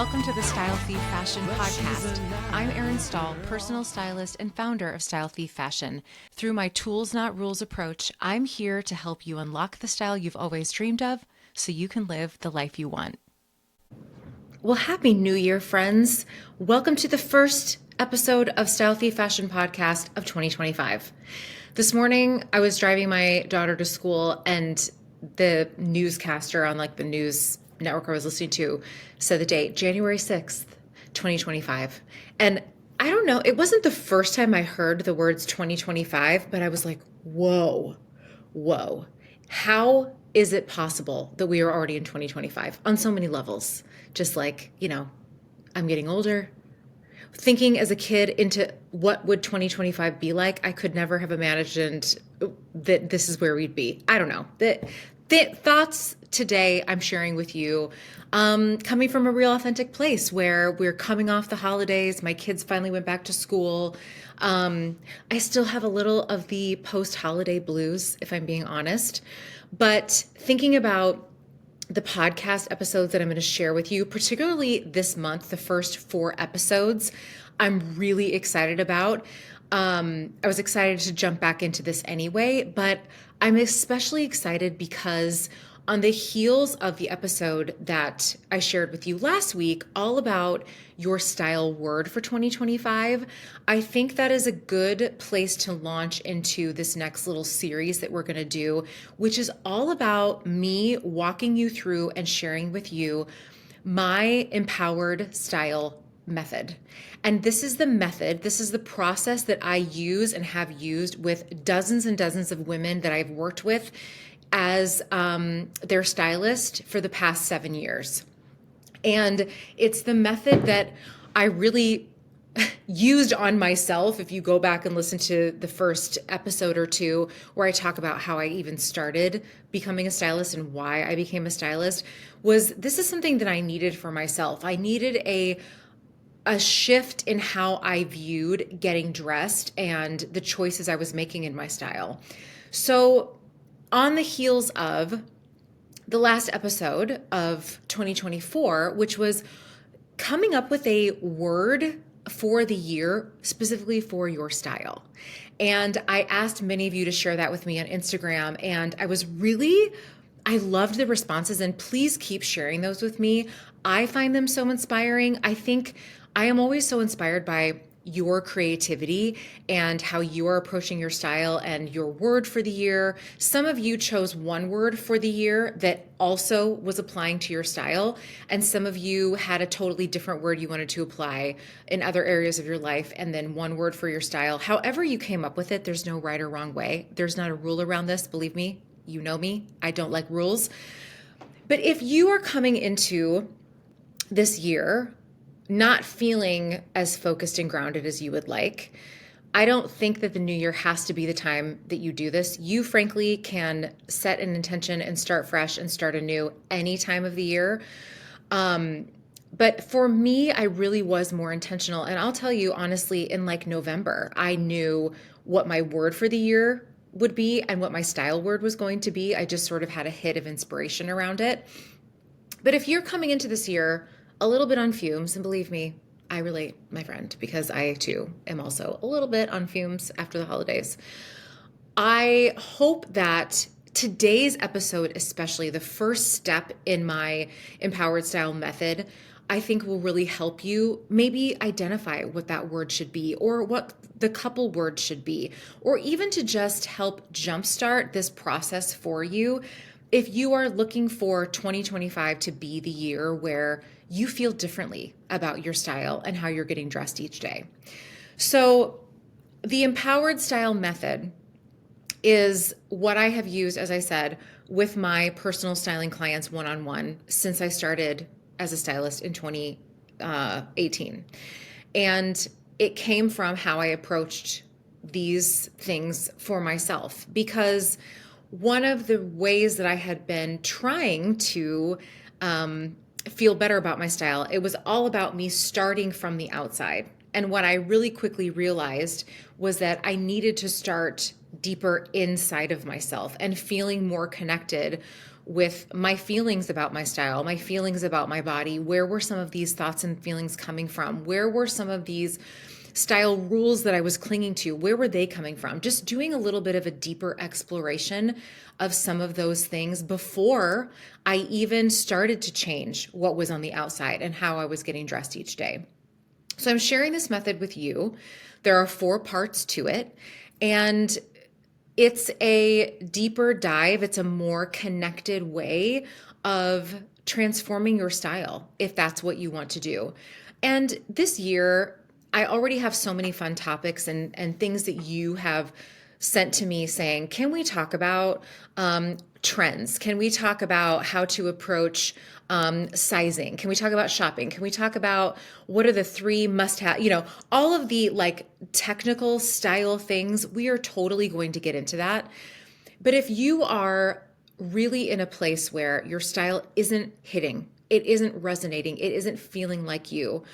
Welcome to the Style Thief Fashion Podcast. I'm Erin Stoll, personal stylist and founder of Style Thief Fashion. Through my tools, not rules approach, I'm here to help you unlock the style you've always dreamed of so you can live the life you want. Well, Happy New Year, friends. Welcome to the first episode of Style Thief Fashion Podcast of 2025. This morning, I was driving my daughter to school and the newscaster on the news network I was listening to said the date, January 6th, 2025. And I don't know, it wasn't the first time I heard the words 2025, but I was like, whoa. How is it possible that we are already in 2025 on so many levels? Just I'm getting older. Thinking as a kid into what would 2025 be like, I could never have imagined that this is where we'd be. I don't know. The thoughts today I'm sharing with you coming from a real authentic place where we're coming off the holidays. My kids finally went back to school. I still have a little of the post-holiday blues, if I'm being honest. But thinking about the podcast episodes that I'm going to share with you, particularly this month, the first 4 episodes, I'm really excited about. I was excited to jump back into this anyway, but I'm especially excited because on the heels of the episode that I shared with you last week, all about your style word for 2025, I think that is a good place to launch into this next little series that we're going to do, which is all about me walking you through and sharing with you my empowered style method. And this is the method, this is the process that I use and have used with dozens and dozens of women that I've worked with as their stylist for the past 7 years. And it's the method that I really used on myself. If you go back and listen to the first episode or 2, where I talk about how I even started becoming a stylist and why I became a stylist, this is something that I needed for myself. I needed a shift in how I viewed getting dressed and the choices I was making in my style. So on the heels of the last episode of 2024, which was coming up with a word for the year specifically for your style. And I asked many of you to share that with me on Instagram, and I loved the responses, and please keep sharing those with me. I find them so inspiring. I think I am always so inspired by your creativity and how you are approaching your style and your word for the year. Some of you chose one word for the year that also was applying to your style, and some of you had a totally different word you wanted to apply in other areas of your life, and then one word for your style. However you came up with it, there's no right or wrong way. There's not a rule around this, believe me. You know me, I don't like rules. But if you are coming into this year not feeling as focused and grounded as you would like, I don't think that the new year has to be the time that you do this. You frankly can set an intention and start fresh and start anew any time of the year. But for me, I really was more intentional. And I'll tell you honestly, in November, I knew what my word for the year would be and what my style word was going to be. I just sort of had a hit of inspiration around it. But if you're coming into this year a little bit on fumes, and believe me, I relate, my friend, because I too am also a little bit on fumes after the holidays. I hope that today's episode, especially the first step in my empowered style method, I think will really help you maybe identify what that word should be, or what the couple words should be, or even to just help jumpstart this process for you if you are looking for 2025 to be the year where you feel differently about your style and how you're getting dressed each day. So the empowered style method is what I have used, as I said, with my personal styling clients one-on-one since I started as a stylist in 2018. And it came from how I approached these things for myself, because one of the ways that I had been trying to feel better about my style, it was all about me starting from the outside. And what I really quickly realized was that I needed to start deeper inside of myself and feeling more connected with my feelings about my style, my feelings about my body. Where were some of these thoughts and feelings coming from? Where were some of these style rules that I was clinging to? Where were they coming from? Just doing a little bit of a deeper exploration of some of those things before I even started to change what was on the outside and how I was getting dressed each day. So I'm sharing this method with you. There are 4 parts to it, and it's a deeper dive. It's a more connected way of transforming your style if that's what you want to do. And this year, I already have so many fun topics and things that you have sent to me saying, can we talk about trends? Can we talk about how to approach sizing? Can we talk about shopping? Can we talk about what are the 3 must-have, all of the like technical style things? We are totally going to get into that. But if you are really in a place where your style isn't hitting, it isn't resonating, it isn't feeling like you,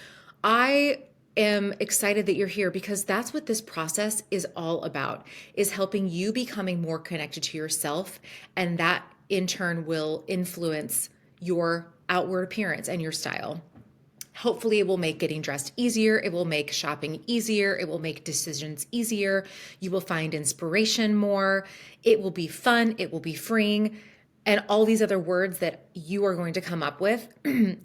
I am excited that you're here, because that's what this process is all about, is helping you becoming more connected to yourself. And that in turn will influence your outward appearance and your style. Hopefully it will make getting dressed easier. It will make shopping easier. It will make decisions easier. You will find inspiration more. It will be fun. It will be freeing. And all these other words that you are going to come up with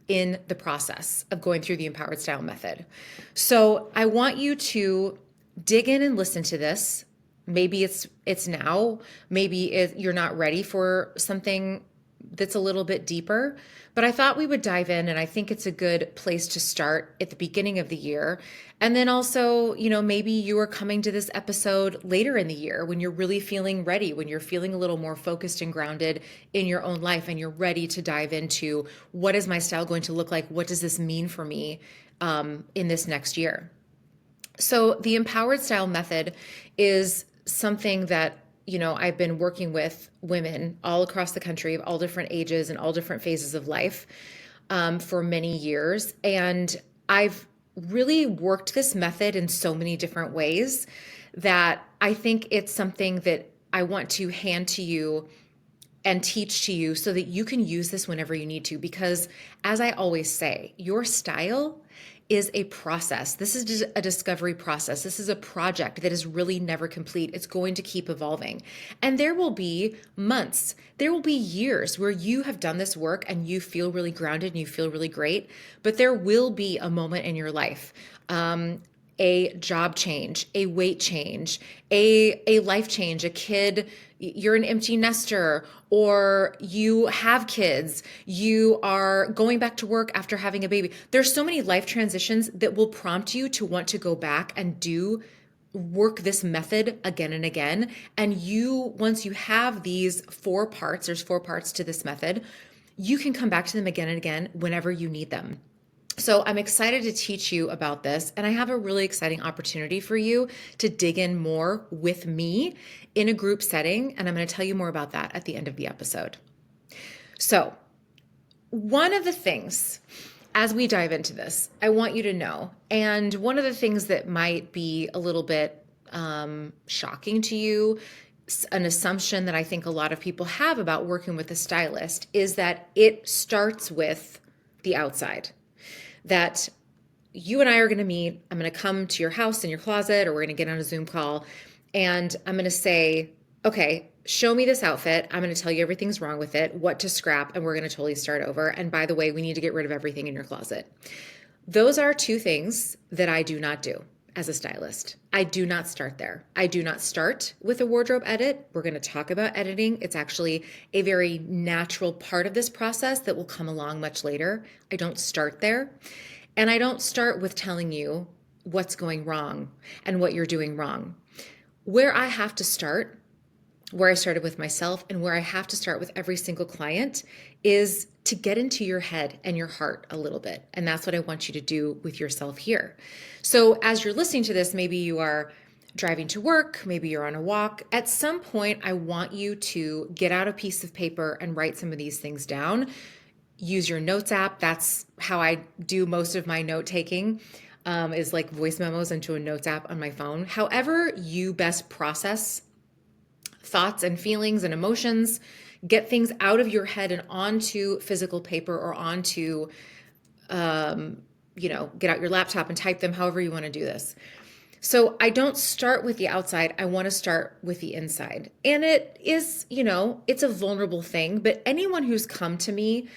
in the process of going through the Empowered Style Method. So I want you to dig in and listen to this. Maybe it's now. Maybe you're not ready for something that's a little bit deeper, but I thought we would dive in, and I think it's a good place to start at the beginning of the year. And then also, maybe you are coming to this episode later in the year when you're really feeling ready, when you're feeling a little more focused and grounded in your own life, and you're ready to dive into, what is my style going to look like? What does this mean for me in this next year? So the Empowered Style Method is something that I've been working with women all across the country of all different ages and all different phases of life for many years. And I've really worked this method in so many different ways that I think it's something that I want to hand to you and teach to you so that you can use this whenever you need to. Because as I always say, your style is a process. This is a discovery process. This is a project that is really never complete. It's going to keep evolving. And there will be months, there will be years where you have done this work and you feel really grounded and you feel really great. But there will be a moment in your life, a job change, a weight change, a life change, a kid, you're an empty nester, or you have kids, you are going back to work after having a baby. There's so many life transitions that will prompt you to want to go back and work this method again and again. And once you have these 4 parts, there's 4 parts to this method, you can come back to them again and again whenever you need them. So I'm excited to teach you about this, and I have a really exciting opportunity for you to dig in more with me in a group setting, and I'm going to tell you more about that at the end of the episode. So one of the things, as we dive into this, I want you to know, and one of the things that might be a little bit shocking to you, an assumption that I think a lot of people have about working with a stylist, is that it starts with the outside. That you and I are going to meet, I'm going to come to your house in your closet, or we're going to get on a Zoom call, and I'm going to say, okay, show me this outfit. I'm going to tell you everything's wrong with it, what to scrap, and we're going to totally start over. And by the way, we need to get rid of everything in your closet. Those are 2 things that I do not do as a stylist. I do not start there. I do not start with a wardrobe edit. We're going to talk about editing. It's actually a very natural part of this process that will come along much later. I don't start there. And I don't start with telling you what's going wrong and what you're doing wrong. Where I have to start, where I started with myself and where I have to start with every single client, is to get into your head and your heart a little bit. And that's what I want you to do with yourself here. So as you're listening to this, maybe you are driving to work, maybe you're on a walk. At some point, I want you to get out a piece of paper and write some of these things down. Use your notes app. That's how I do most of my note taking, is like voice memos into a notes app on my phone. However you best process thoughts and feelings and emotions Get things out of your head and onto physical paper or onto, get out your laptop and type them however you want to do this. So I don't start with the outside. I want to start with the inside. And it is, it's a vulnerable thing, but anyone who's come to me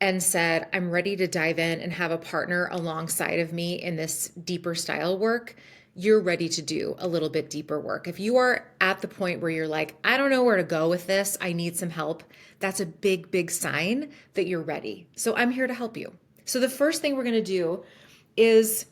and said, I'm ready to dive in and have a partner alongside of me in this deeper style work, you're ready to do a little bit deeper work. If you are at the point where you're like, I don't know where to go with this, I need some help, that's a big, big sign that you're ready. So I'm here to help you. So the first thing we're going to do is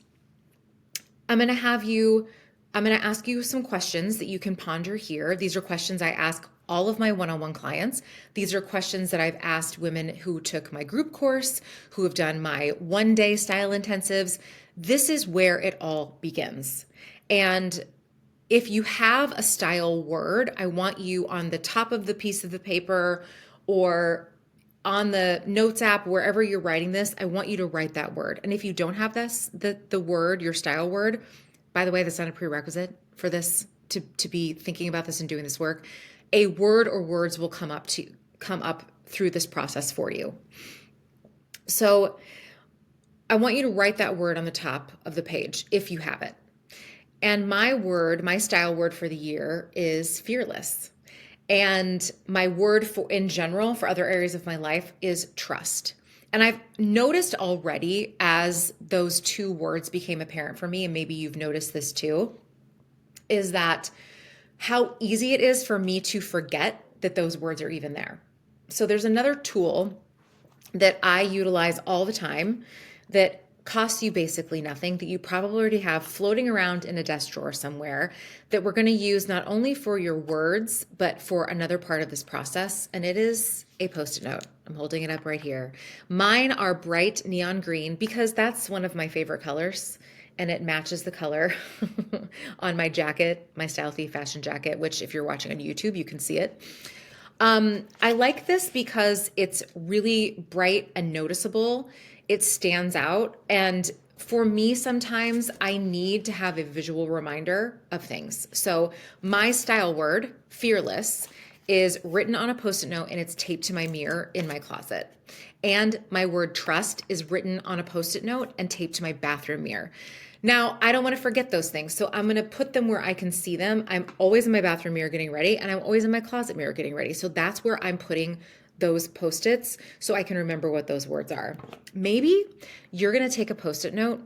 I'm going to ask you some questions that you can ponder here. These are questions I ask all of my one-on-one clients. These are questions that I've asked women who took my group course, who have done my one-day style intensives. This is where it all begins. And if you have a style word, I want you on the top of the piece of the paper or on the notes app, wherever you're writing this, I want you to write that word. And if you don't have this, the word, your style word, by the way, that's not a prerequisite for this to be thinking about this and doing this work. A word or words will come up through this process for you. So I want you to write that word on the top of the page if you have it. And my style word for the year is fearless. And my word in general for other areas of my life is trust. And I've noticed already as those two words became apparent for me, and maybe you've noticed this too, is that how easy it is for me to forget that those words are even there. So there's another tool that I utilize all the time that costs you basically nothing, that you probably already have floating around in a desk drawer somewhere, that we're going to use not only for your words, but for another part of this process. And it is a Post-it note. I'm holding it up right here. Mine are bright neon green because that's one of my favorite colors. And it matches the color on my jacket, my Style Thief fashion jacket, which if you're watching on YouTube, you can see it. I like this because it's really bright and noticeable. It stands out. And for me, sometimes I need to have a visual reminder of things. So my style word, fearless, is written on a Post-it note and it's taped to my mirror in my closet. And my word trust is written on a Post-it note and taped to my bathroom mirror. Now, I don't want to forget those things, so I'm going to put them where I can see them. I'm always in my bathroom mirror getting ready, and I'm always in my closet mirror getting ready. So that's where I'm putting those Post-its so I can remember what those words are. Maybe you're going to take a Post-it note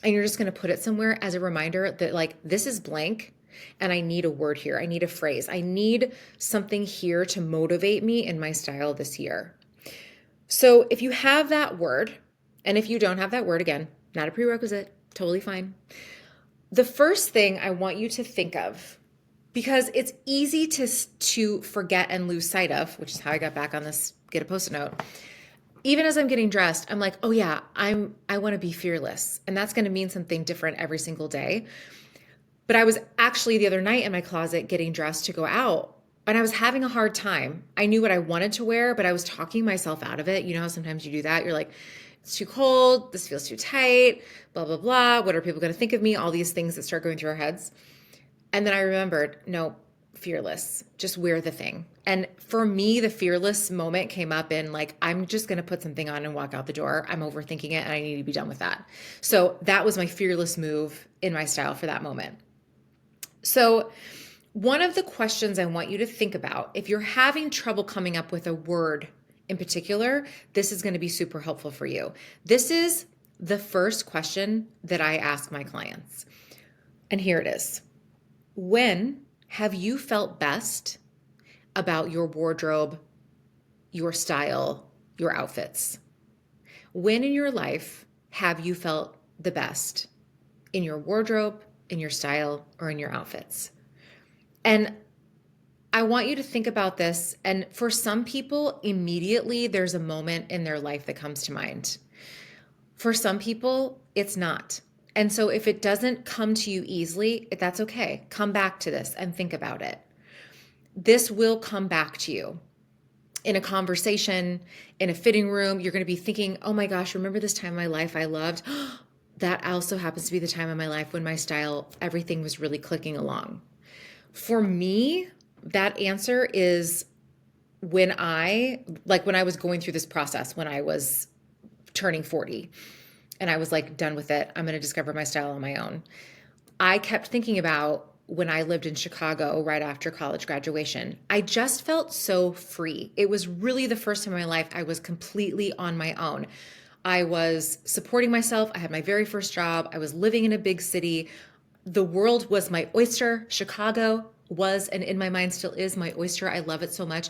and you're just going to put it somewhere as a reminder that like, this is blank and I need a word here. I need a phrase. I need something here to motivate me in my style this year. So if you have that word, and if you don't have that word, again, not a prerequisite, totally fine. The first thing I want you to think of, because it's easy to forget and lose sight of, which is how I got back on this get a Post-it note. Even as I'm getting dressed, I'm like, oh yeah, I want to be fearless. And that's going to mean something different every single day. But I was actually the other night in my closet getting dressed to go out, and I was having a hard time. I knew what I wanted to wear, but I was talking myself out of it. You know how sometimes you do that? You're like, it's too cold, this feels too tight, blah, blah, blah. What are people going to think of me? All these things that start going through our heads. And then I remembered, no, fearless, just wear the thing. And for me, the fearless moment came up in like, I'm just going to put something on and walk out the door. I'm overthinking it and I need to be done with that. So that was my fearless move in my style for that moment. So one of the questions I want you to think about, if you're having trouble coming up with a word in particular, this is going to be super helpful for you. This is the first question that I ask my clients. And here it is. When have you felt best about your wardrobe, your style, your outfits? When in your life have you felt the best in your wardrobe, in your style, or in your outfits? And I want you to think about this. And for some people, immediately there's a moment in their life that comes to mind. For some people, it's not. And so if it doesn't come to you easily, that's okay. Come back to this and think about it. This will come back to you. In a conversation, in a fitting room, you're going to be thinking, oh my gosh, remember this time in my life I loved? That also happens to be the time in my life when my style, everything was really clicking along. For me, that answer is when I was going through this process, when I was turning 40 and I was like done with it, I'm going to discover my style on my own. I kept thinking about when I lived in Chicago right after college graduation. I just felt so free. It was really the first time in my life I was completely on my own. I was supporting myself. I had my very first job. I was living in a big city. The world was my oyster. Chicago was, and in my mind still is, my oyster. I love it so much.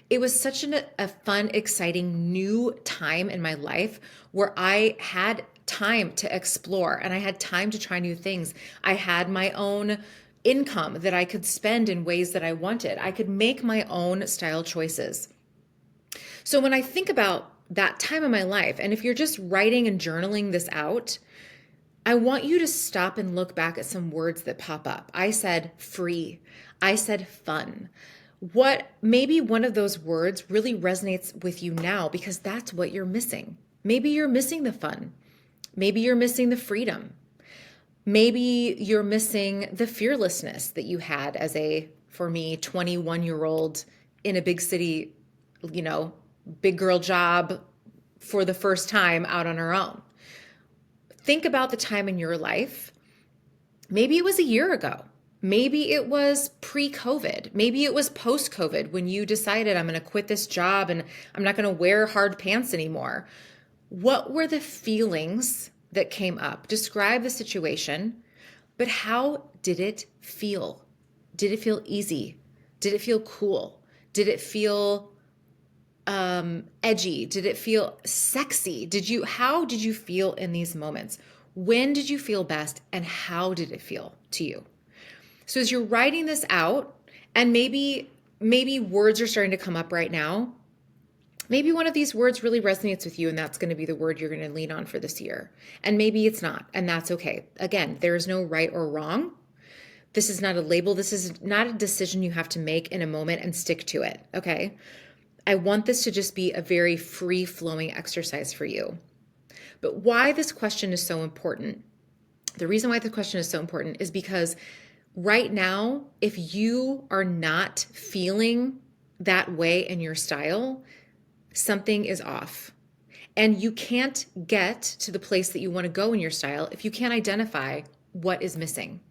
It was such a fun, exciting new time in my life where I had time to explore and I had time to try new things. I had my own income that I could spend in ways that I wanted. I could make my own style choices. So when I think about that time in my life, and if you're just writing and journaling this out, I want you to stop and look back at some words that pop up. I said free. I said fun. What maybe one of those words really resonates with you now because that's what you're missing. Maybe you're missing the fun. Maybe you're missing the freedom. Maybe you're missing the fearlessness that you had as for me, 21-year-old in a big city, big girl job for the first time out on her own. Think about the time in your life. Maybe it was a year ago. Maybe it was pre-COVID. Maybe it was post-COVID when you decided I'm going to quit this job and I'm not going to wear hard pants anymore. What were the feelings that came up? Describe the situation, but how did it feel? Did it feel easy? Did it feel cool? Did it feel edgy? Did it feel sexy? How did you feel in these moments? When did you feel best and how did it feel to you? So as you're writing this out, and maybe words are starting to come up right now, maybe one of these words really resonates with you and that's going to be the word you're going to lean on for this year. And maybe it's not, and that's okay. Again, there is no right or wrong. This is not a label. This is not a decision you have to make in a moment and stick to it, okay? I want this to just be a very free-flowing exercise for you. But why this question is so important, the reason why the question is so important is because right now, if you are not feeling that way in your style, something is off. And you can't get to the place that you want to go in your style if you can't identify what is missing.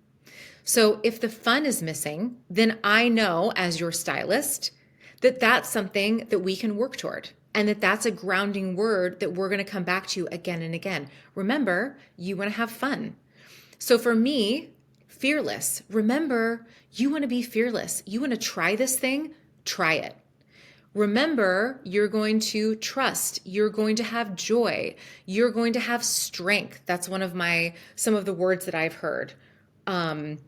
So if the fun is missing, then I know as your stylist that that's something that we can work toward and that that's a grounding word that we're going to come back to again and again. Remember, you want to have fun. So for me, fearless. Remember, you want to be fearless. You want to try this thing, try it. Remember, you're going to trust. You're going to have joy. You're going to have strength. That's some of the words that I've heard. I'm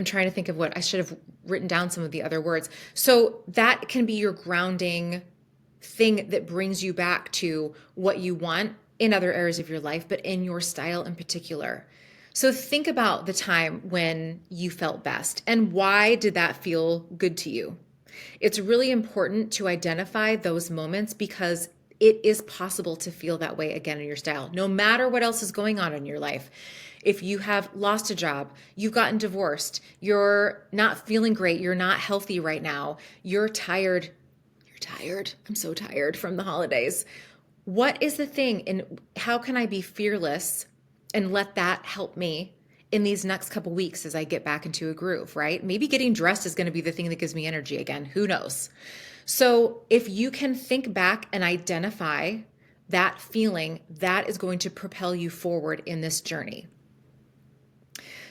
trying to think of what I should have written down some of the other words. So that can be your grounding thing that brings you back to what you want in other areas of your life, but in your style in particular. So think about the time when you felt best and why did that feel good to you? It's really important to identify those moments because it is possible to feel that way again in your style, no matter what else is going on in your life. If you have lost a job, you've gotten divorced, you're not feeling great, you're not healthy right now, you're tired. I'm so tired from the holidays. What is the thing and how can I be fearless and let that help me in these next couple weeks as I get back into a groove, right? Maybe getting dressed is going to be the thing that gives me energy again. Who knows? So if you can think back and identify that feeling, that is going to propel you forward in this journey.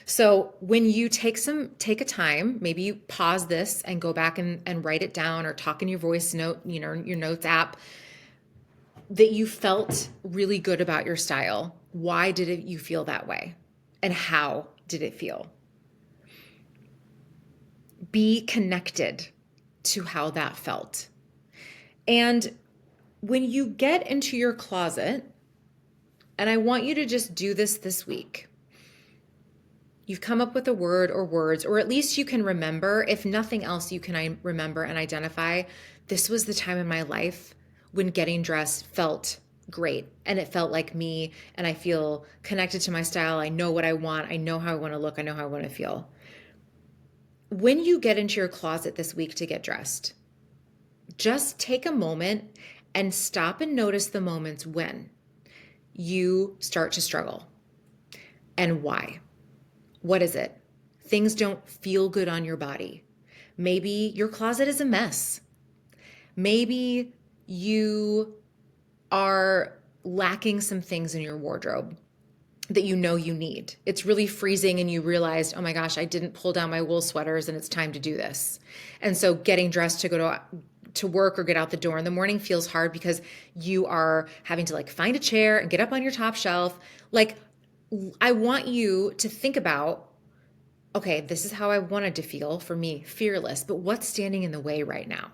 So when you take a time, maybe you pause this and go back and write it down or talk in your voice note, your notes app, that you felt really good about your style. Why did you feel that way? And how did it feel? Be connected to how that felt. And when you get into your closet, and I want you to just do this week, you've come up with a word or words, or at least you can remember, if nothing else, you can remember and identify, this was the time in my life when getting dressed felt great and it felt like me and I feel connected to my style. I know what I want. I know how I want to look. I know how I want to feel. When you get into your closet this week to get dressed, Just take a moment and stop and notice the moments when you start to struggle and why. What is it? Things don't feel good on your body. Maybe your closet is a mess. Maybe you are lacking some things in your wardrobe that you know you need. It's really freezing and you realized, oh my gosh, I didn't pull down my wool sweaters and it's time to do this. And so getting dressed to go to work or get out the door in the morning feels hard because you are having to like find a chair and get up on your top shelf. Like, I want you to think about, okay, this is how I wanted to feel, for me, fearless, but what's standing in the way right now?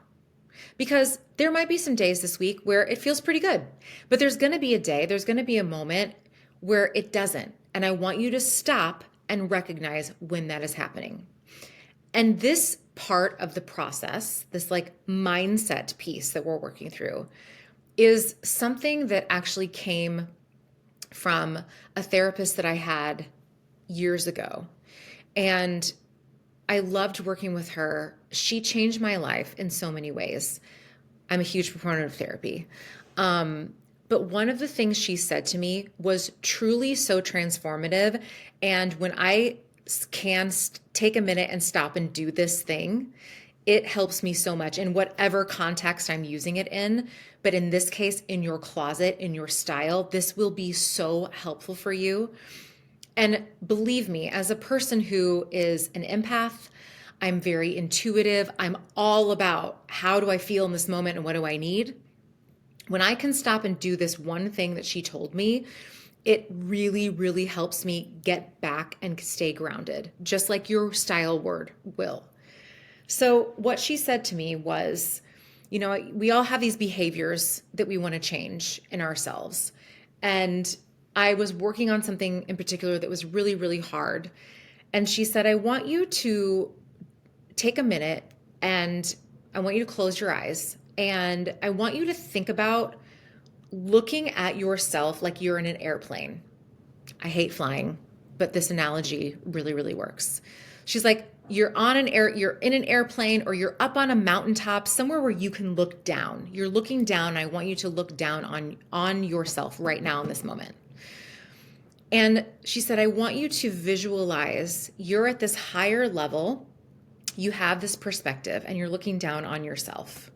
Because there might be some days this week where it feels pretty good, but there's going to be a day, there's going to be a moment where it doesn't. And I want you to stop and recognize when that is happening. And this part of the process, this like mindset piece that we're working through, is something that actually came from a therapist that I had years ago. And I loved working with her. She changed my life in so many ways. I'm a huge proponent of therapy. But one of the things she said to me was truly so transformative. And when I can take a minute and stop and do this thing, it helps me so much in whatever context I'm using it in. But in this case, in your closet, in your style, this will be so helpful for you. And believe me, as a person who is an empath, I'm very intuitive. I'm all about how do I feel in this moment and what do I need? When I can stop and do this one thing that she told me, it really, really helps me get back and stay grounded, just like your style word will. So what she said to me was, you know, we all have these behaviors that we want to change in ourselves. And I was working on something in particular that was really, really hard. And she said, I want you to take a minute and I want you to close your eyes. And I want you to think about looking at yourself like you're in an airplane. I hate flying, but this analogy really, really works. She's like, you're in an airplane or you're up on a mountaintop, somewhere where you can look down. You're looking down. I want you to look down on yourself right now in this moment. And she said, I want you to visualize you're at this higher level. You have this perspective and you're looking down on yourself.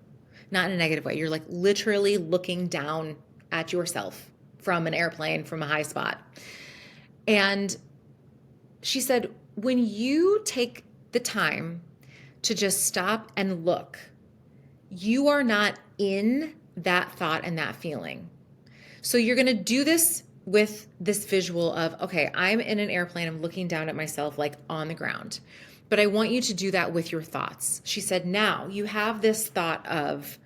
Not in a negative way. You're like literally looking down at yourself from an airplane, from a high spot. And she said, when you take the time to just stop and look, you are not in that thought and that feeling. So you're going to do this with this visual of, okay, I'm in an airplane. I'm looking down at myself like on the ground. But I want you to do that with your thoughts. She said, now you have this thought of,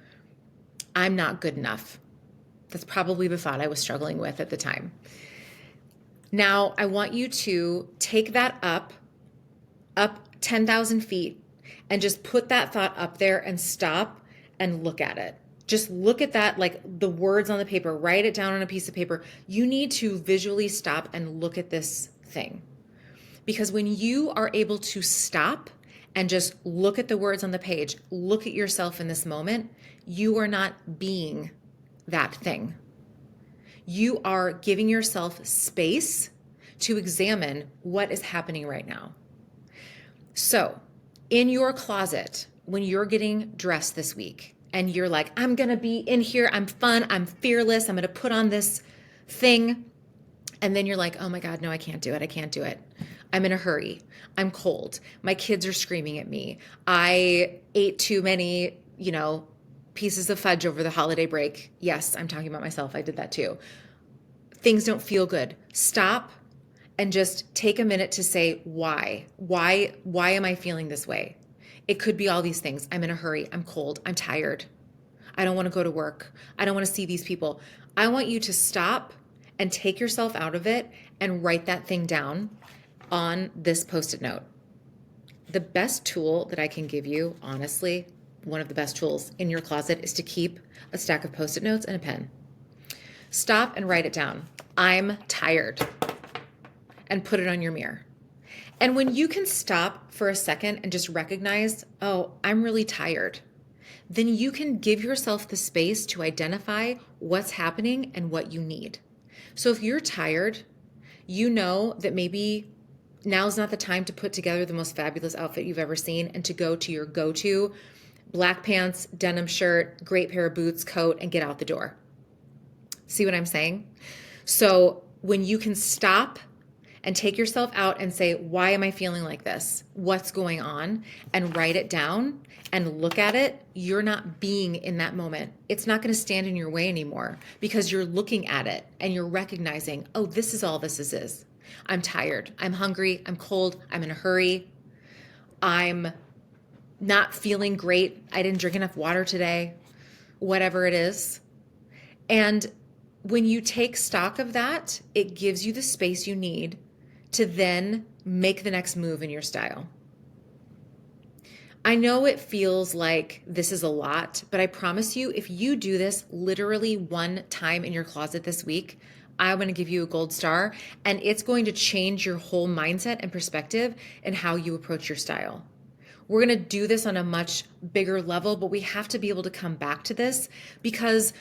I'm not good enough. That's probably the thought I was struggling with at the time. Now I want you to take that up 10,000 feet and just put that thought up there and stop and look at it. Just look at that, like the words on the paper, write it down on a piece of paper. You need to visually stop and look at this thing. Because when you are able to stop and just look at the words on the page, look at yourself in this moment, you are not being that thing. You are giving yourself space to examine what is happening right now. So in your closet, when you're getting dressed this week and you're like, I'm going to be in here, I'm fun, I'm fearless, I'm going to put on this thing. And then you're like, oh my God, no, I can't do it. I can't do it. I'm in a hurry. I'm cold. My kids are screaming at me. I ate too many, pieces of fudge over the holiday break. Yes, I'm talking about myself. I did that too. Things don't feel good. Stop and just take a minute to say, why? Why am I feeling this way? It could be all these things. I'm in a hurry. I'm cold. I'm tired. I don't want to go to work. I don't want to see these people. I want you to stop and take yourself out of it and write that thing down on this Post-it note. The best tool that I can give you, honestly, one of the best tools in your closet is to keep a stack of Post-it notes and a pen. Stop and write it down. I'm tired. And put it on your mirror. And when you can stop for a second and just recognize, oh, I'm really tired, then you can give yourself the space to identify what's happening and what you need. So if you're tired, you know that maybe now's not the time to put together the most fabulous outfit you've ever seen and to go to your go-to black pants, denim shirt, great pair of boots, coat, and get out the door. See what I'm saying? So when you can stop and take yourself out and say, why am I feeling like this? What's going on? And write it down and look at it, you're not being in that moment. It's not going to stand in your way anymore because you're looking at it and you're recognizing, oh, this is all this is. I'm tired. I'm hungry. I'm cold. I'm in a hurry. I'm not feeling great. I didn't drink enough water today, whatever it is. And when you take stock of that, it gives you the space you need to then make the next move in your style. I know it feels like this is a lot, but I promise you, if you do this literally one time in your closet this week, I'm going to give you a gold star, and it's going to change your whole mindset and perspective and how you approach your style. We're going to do this on a much bigger level, but we have to be able to come back to this because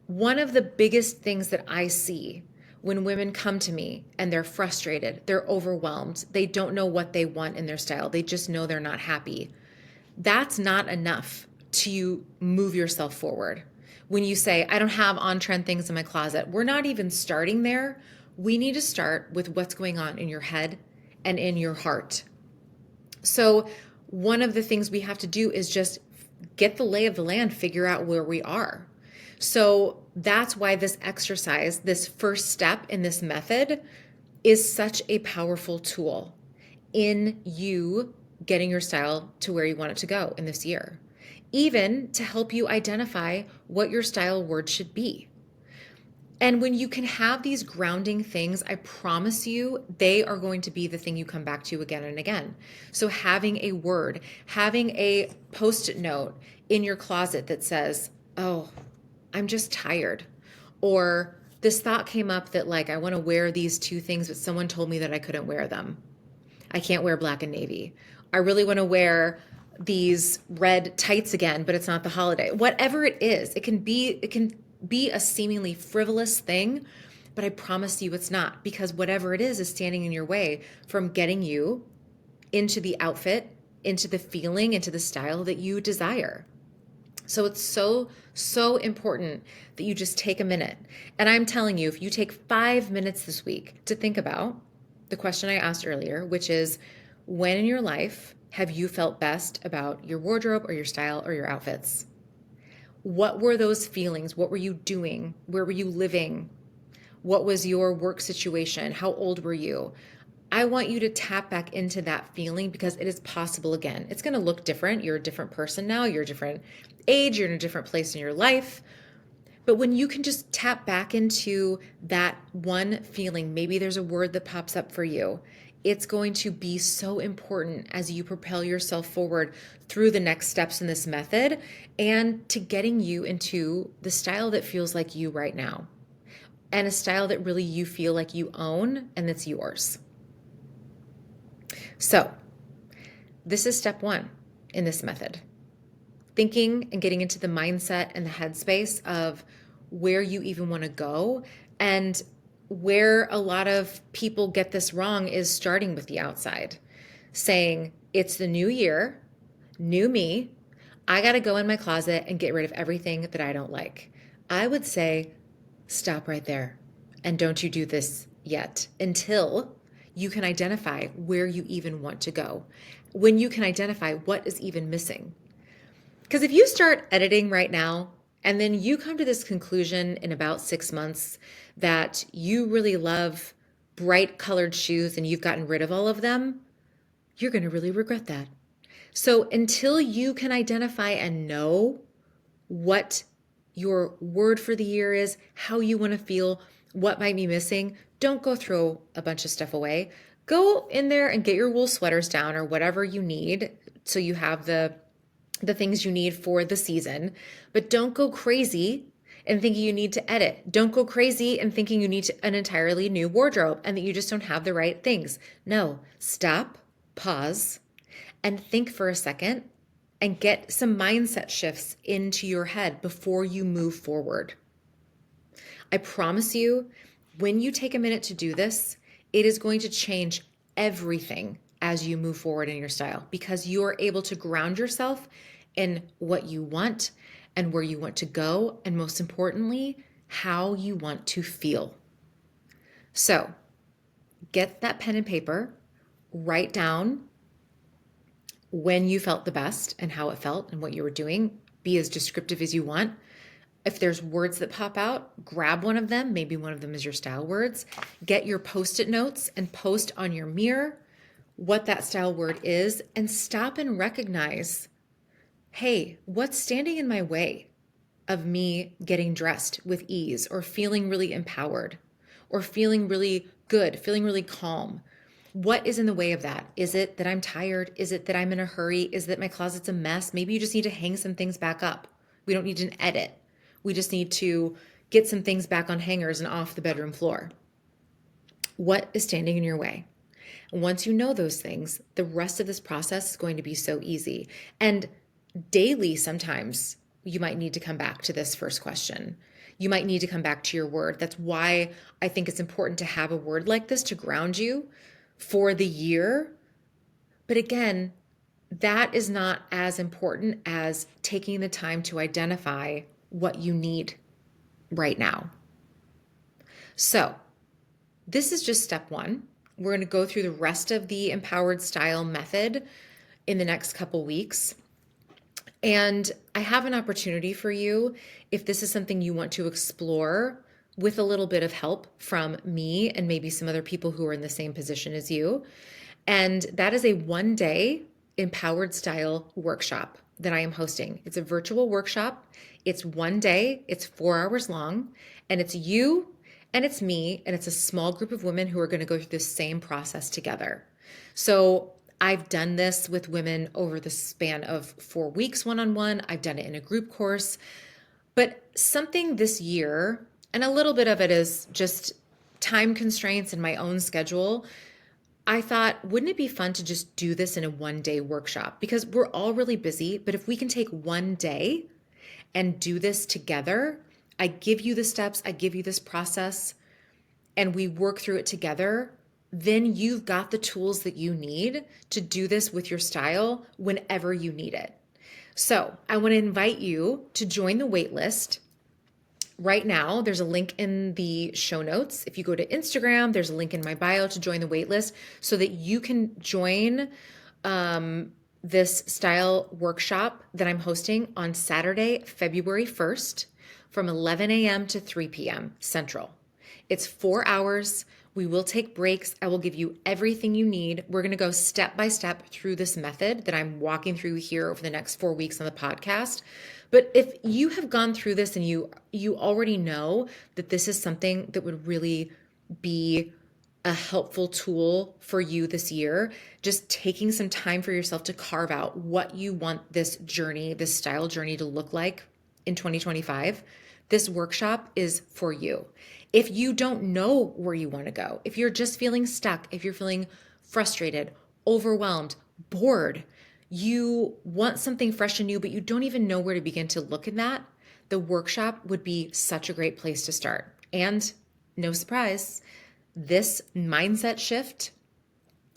one of the biggest things that I see when women come to me and they're frustrated, they're overwhelmed, they don't know what they want in their style, they just know they're not happy. That's not enough to move yourself forward. When you say, I don't have on-trend things in my closet, we're not even starting there. We need to start with what's going on in your head and in your heart. So one of the things we have to do is just get the lay of the land, figure out where we are. So that's why this exercise, this first step in this method, is such a powerful tool in you getting your style to where you want it to go in this year, even to help you identify what your style word should be. And when you can have these grounding things, I promise you, they are going to be the thing you come back to again and again. So having a word, having a Post-it note in your closet that says, oh, I'm just tired. Or this thought came up that like, I want to wear these two things, but someone told me that I couldn't wear them. I can't wear black and navy. I really want to wear these red tights again, but it's not the holiday. Whatever it is, it can be a seemingly frivolous thing, but I promise you it's not, because whatever it is standing in your way from getting you into the outfit, into the feeling, into the style that you desire. So it's so important that you just take a minute. And I'm telling you, if you take 5 minutes this week to think about the question I asked earlier, which is, when in your life have you felt best about your wardrobe or your style or your outfits? What were those feelings? What were you doing? Where were you living? What was your work situation? How old were you? I want you to tap back into that feeling because it is possible again. It's going to look different. You're a different person now. You're a different age. You're in a different place in your life. But when you can just tap back into that one feeling, maybe there's a word that pops up for you. It's going to be so important as you propel yourself forward through the next steps in this method and to getting you into the style that feels like you right now, and a style that really you feel like you own and that's yours. So this is step one in this method. Thinking and getting into the mindset and the headspace of where you even want to go. And where a lot of people get this wrong is starting with the outside, saying, it's the new year, new me. I got to go in my closet and get rid of everything that I don't like. I would say, stop right there. And don't you do this yet until you can identify where you even want to go. When you can identify what is even missing. Because if you start editing right now, and then you come to this conclusion in about 6 months that you really love bright colored shoes and you've gotten rid of all of them, you're going to really regret that. So until you can identify and know what your word for the year is, how you want to feel, what might be missing, don't go throw a bunch of stuff away. Go in there and get your wool sweaters down or whatever you need so you have the things you need for the season, but don't go crazy and thinking you need to edit. Don't go crazy and thinking you need an entirely new wardrobe and that you just don't have the right things. No, stop, pause, and think for a second and get some mindset shifts into your head before you move forward. I promise you, when you take a minute to do this, it is going to change everything as you move forward in your style, because you are able to ground yourself in what you want and where you want to go, and most importantly, how you want to feel. So get that pen and paper, write down when you felt the best and how it felt and what you were doing. Be as descriptive as you want. If there's words that pop out, grab one of them. Maybe one of them is your style words. Get your Post-it notes and post on your mirror what that style word is, and stop and recognize, hey, what's standing in my way of me getting dressed with ease, or feeling really empowered, or feeling really good, feeling really calm? What is in the way of that? Is it that I'm tired? Is it that I'm in a hurry? Is it that my closet's a mess? Maybe you just need to hang some things back up. We don't need an edit. We just need to get some things back on hangers and off the bedroom floor. What is standing in your way? Once you know those things, the rest of this process is going to be so easy. And daily, sometimes you might need to come back to this first question. You might need to come back to your word. That's why I think it's important to have a word like this to ground you for the year. But again, that is not as important as taking the time to identify what you need right now. So this is just step one. We're going to go through the rest of the empowered style method in the next couple weeks. And I have an opportunity for you, if this is something you want to explore with a little bit of help from me and maybe some other people who are in the same position as you. And that is a 1-day empowered style workshop that I am hosting. It's a virtual workshop. It's 1 day, it's 4 hours long, and it's you and it's me, and it's a small group of women who are going to go through the same process together. So I've done this with women over the span of 4 weeks one-on-one. I've done it in a group course. But something this year, and a little bit of it is just time constraints in my own schedule, I thought, wouldn't it be fun to just do this in a 1-day workshop? Because we're all really busy, but if we can take 1 day and do this together, I give you the steps, I give you this process, and we work through it together, then you've got the tools that you need to do this with your style whenever you need it. So I want to invite you to join the waitlist. Right now, there's a link in the show notes. If you go to Instagram, there's a link in my bio to join the waitlist so that you can join this style workshop that I'm hosting on Saturday, February 1st from 11 a.m. to 3 p.m. Central. It's 4 hours. We will take breaks. I will give you everything you need. We're going to go step by step through this method that I'm walking through here over the next 4 weeks on the podcast. But if you have gone through this and you already know that this is something that would really be a helpful tool for you this year, just taking some time for yourself to carve out what you want this journey, this style journey to look like in 2025, this workshop is for you. If you don't know where you want to go, if you're just feeling stuck, if you're feeling frustrated, overwhelmed, bored, you want something fresh and new, but you don't even know where to begin to look at that, the workshop would be such a great place to start. And no surprise, this mindset shift,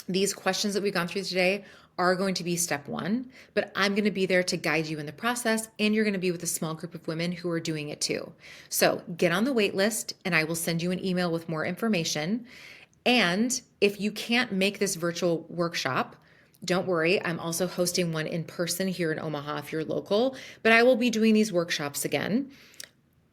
these questions that we've gone through today are going to be step one, but I'm going to be there to guide you in the process, and you're going to be with a small group of women who are doing it too. So get on the wait list and I will send you an email with more information. And if you can't make this virtual workshop, don't worry, I'm also hosting one in person here in Omaha if you're local, but I will be doing these workshops again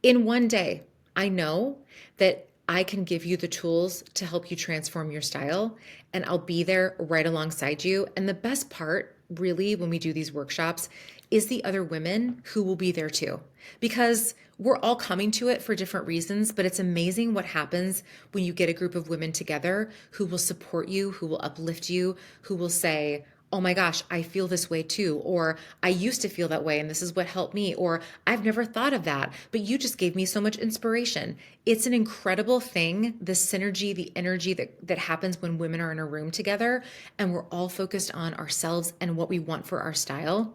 in 1 day. I know that I can give you the tools to help you transform your style, and I'll be there right alongside you. And the best part, really, when we do these workshops is the other women who will be there too, because we're all coming to it for different reasons, but it's amazing what happens when you get a group of women together who will support you, who will uplift you, who will say, oh my gosh, I feel this way too, or I used to feel that way and this is what helped me, or I've never thought of that, but you just gave me so much inspiration. It's an incredible thing, the synergy, the energy that happens when women are in a room together and we're all focused on ourselves and what we want for our style.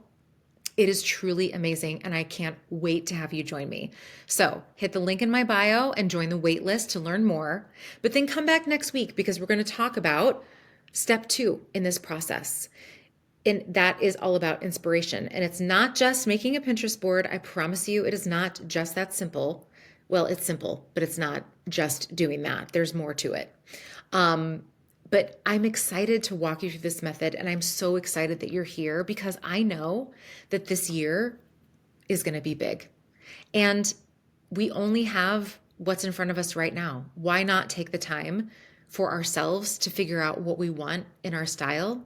It is truly amazing, and I can't wait to have you join me. So hit the link in my bio and join the waitlist to learn more. But then come back next week because we're going to talk about step 2 in this process. And that is all about inspiration. And it's not just making a Pinterest board. I promise you, it is not just that simple. Well, it's simple, but it's not just doing that. There's more to it. But I'm excited to walk you through this method, and I'm so excited that you're here because I know that this year is going to be big. And we only have what's in front of us right now. Why not take the time for ourselves to figure out what we want in our style?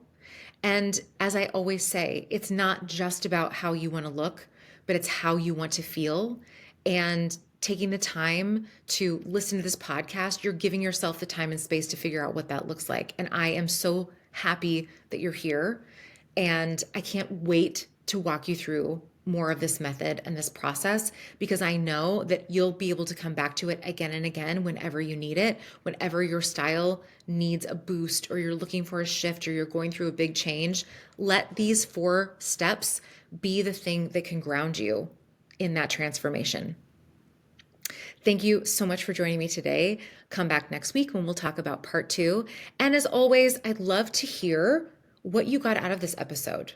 And as I always say, it's not just about how you want to look, but it's how you want to feel. And taking the time to listen to this podcast, you're giving yourself the time and space to figure out what that looks like. And I am so happy that you're here. And I can't wait to walk you through more of this method and this process, because I know that you'll be able to come back to it again and again whenever you need it, whenever your style needs a boost or you're looking for a shift or you're going through a big change. Let these 4 steps be the thing that can ground you in that transformation. Thank you so much for joining me today. Come back next week when we'll talk about part 2. And as always, I'd love to hear what you got out of this episode.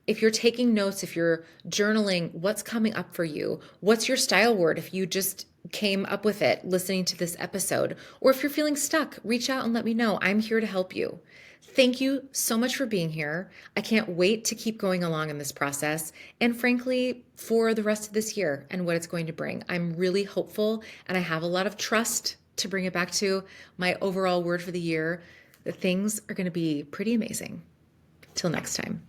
If you're taking notes, if you're journaling, what's coming up for you? What's your style word if you just came up with it listening to this episode? Or if you're feeling stuck, reach out and let me know. I'm here to help you. Thank you so much for being here. I can't wait to keep going along in this process, and frankly, for the rest of this year and what it's going to bring. I'm really hopeful, and I have a lot of trust, to bring it back to my overall word for the year, that things are going to be pretty amazing. Till next time.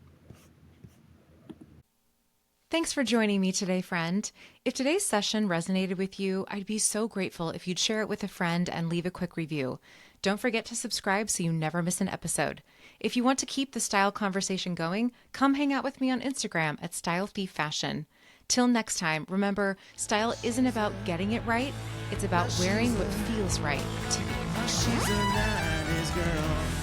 Thanks for joining me today, friend. If today's session resonated with you, I'd be so grateful if you'd share it with a friend and leave a quick review. Don't forget to subscribe so you never miss an episode. If you want to keep the style conversation going, come hang out with me on Instagram at StyleThiefFashion. Till next time, remember, style isn't about getting it right, it's about wearing what feels right to you. She's a 90s girl.